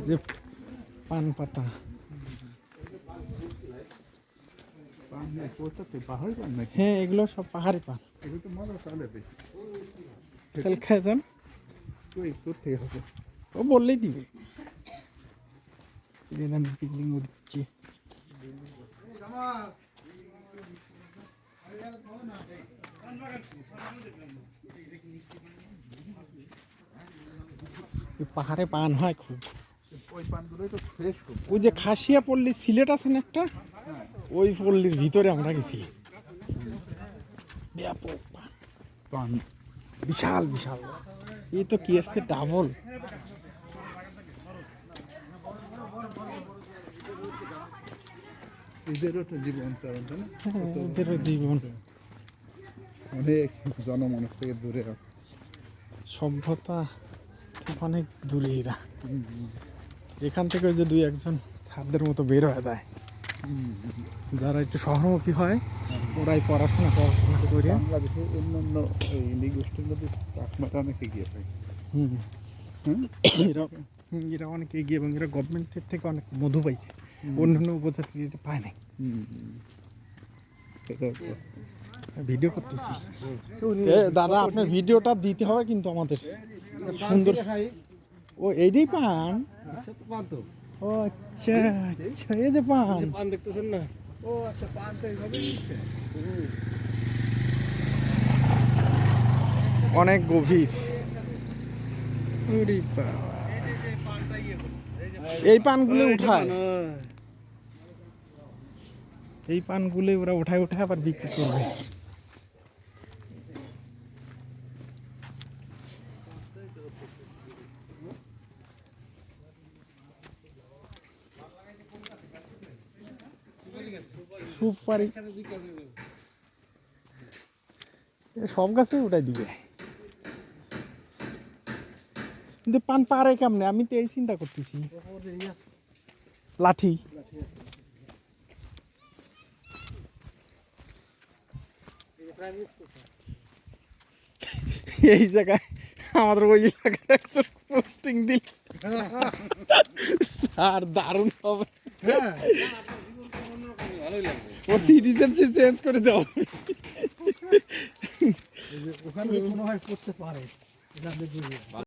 যে পান পাতা হ্যাঁ এগুলো সব পাহাড়ি পান তেল খেয়ে যান ও বললেই দিবে পিকনিক দিচ্ছি পাহাড়ে পান হয় খুব ওই যে খাসিয়া পল্লী সিলেট আছে না একটা ওই পল্লীর ভিতরে আমরা গেছি ব্যাপক পান বিশাল বিশাল এই তো কি আসছে ডাবল এদেরও তো জীবন এদেরও জীবন অনেক জনমানুষ থেকে দূরে সভ্যতা অনেক দূরে এরা এখান থেকে ওই যে দুই একজন ছাত্রদের মতো বের হয়ে যায় যারা একটু শহরমুখী হয় ওরাই পড়াশোনা করে বাংলাদেশে অন্যান্য এই গোষ্ঠীর মধ্যে চাকমাটা অনেক এগিয়ে থাকে এরা অনেক এগিয়ে এবং এরা গভর্নমেন্টের থেকে অনেক মধু পাইছে অন্যান্য উপজাতি পায় নাই ভিডিও করতেছি দাদা আপনার ভিডিওটা দিতে হবে কিন্তু আমাদের সুন্দর ও এইটাই পান ও আচ্ছা আচ্ছা এই যে পান দেখতেছেন না ও আচ্ছা পান তো এইভাবে অনেক গভীর এই পানগুলো উঠায় এই পানগুলো ওরা উঠায় আবার বিক্রি করবে সুপারি সব গাছে উঠাই দিবে কিন্তু পান পারে কেমনে আমি তো এই চিন্তা করতেছি লাঠি এই জায়গায় আমাদের ওই এলাকার একজন পোস্টিং দিল স্যার দারুণ হবে ওর সিটিজেনশিপ চেঞ্জ করে দেওয়া ওখানে কোনো হয় করতে পারে